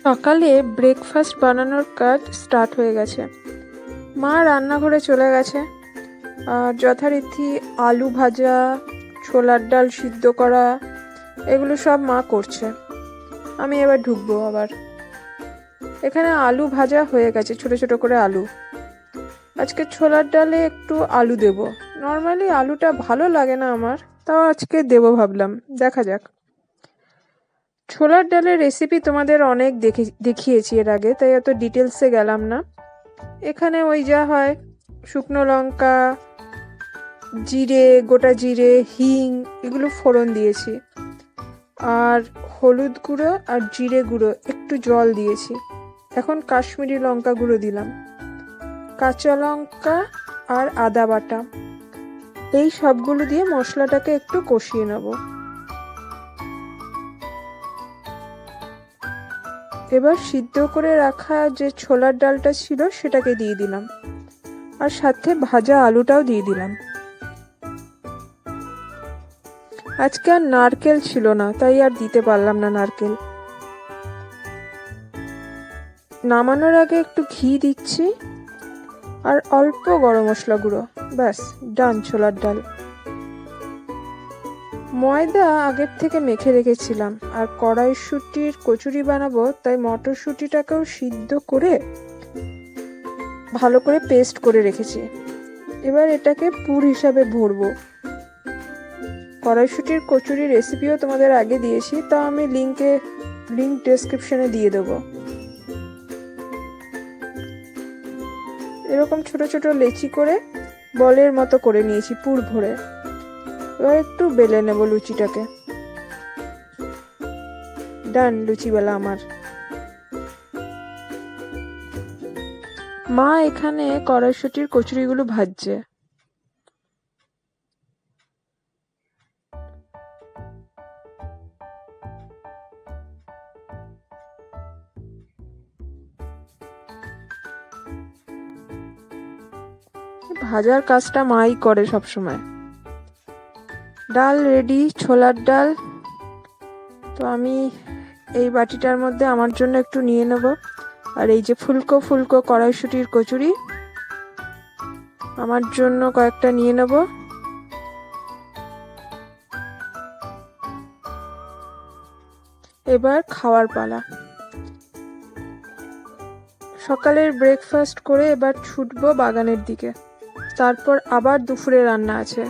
সকালে ব্রেকফাস্ট বানানোর কাজ স্টার্ট হয়ে গেছে। মা রান্নাঘরে চলে গেছে আর যথারীতি আলু ভাজা, ছোলার ডাল সিদ্ধ করা, এগুলো সব মা করছে। আমি এবার ঢুকবো আবার। এখানে আলু ভাজা হয়ে গেছে, ছোট ছোট করে আলু। আজকে ছোলার ডালে একটু আলু দেব। নর্মালি আলুটা ভালো লাগে না আমার, তাও আজকে দেবো ভাবলাম, দেখা যাক। ছোলার ডালের রেসিপি তোমাদের অনেক দেখিয়েছি এর আগে, তাই অত ডিটেলসে গেলাম না। এখানে ওই যা হয়, শুকনো লঙ্কা, জিরে, গোটা জিরে, হিং, এগুলো ফোড়ন দিয়েছি, আর হলুদ গুঁড়ো আর জিরে গুঁড়ো, একটু জল দিয়েছি। এখন কাশ্মীরি লঙ্কা গুঁড়ো দিলাম, কাঁচা লঙ্কা আর আদা বাটা, এই সবগুলো দিয়ে মশলাটাকে একটু কষিয়ে নেব। এবার সিদ্ধ করে রাখা যে ছোলার ডালটা ছিল সেটাকে দিয়ে দিলাম, আর সাথে ভাজা আলুটাও দিয়ে দিলাম। আজকে আর নারকেল ছিল না, তাই আর দিতে পারলাম না নারকেল। নামানোর আগে একটু ঘি দিচ্ছি আর অল্প গরম মশলা গুঁড়ো, ব্যাস ডান ছোলার ডাল। ময়দা আগের থেকে মেখে রেখেছিলাম, আর কড়াইশুঁটির কচুরি বানাবো, তাই মটরশুঁটিটাকেও সিদ্ধ করে ভালো করে পেস্ট করে রেখেছি। এবার এটাকে পুর হিসাবে ভরবো। কড়াইশুঁটির কচুরি রেসিপিও তোমাদের আগে দিয়েছি, তা আমি লিঙ্ক ডেসক্রিপশনে দিয়ে দেবো। এরকম ছোট ছোট লেচি করে বলের মতো করে নিয়েছি পুর ভরে। এবার একটু বেলে নেব লুচিটাকে। ডান, লুচি বেলা আমার। মা এখানে কড়াইশুঁটির কচুরিগুলো ভাজছে। ভাজার কাজটা মাই করে সব সময়। ডাল রেডি, ছোলার ডাল। তো আমি এই বাটিটার মধ্যে আমার জন্য একটু নিয়ে নেব, আর এই যে ফুলকো ফুলকো কড়াইশুঁটির কচুরি আমার জন্য কয়েকটা নিয়ে নেব। এবার খাওয়ার পালা। সকালের ব্রেকফাস্ট করে এবার ছুটবো বাগানের দিকে, তারপর আবার দুপুরে রান্না আছে।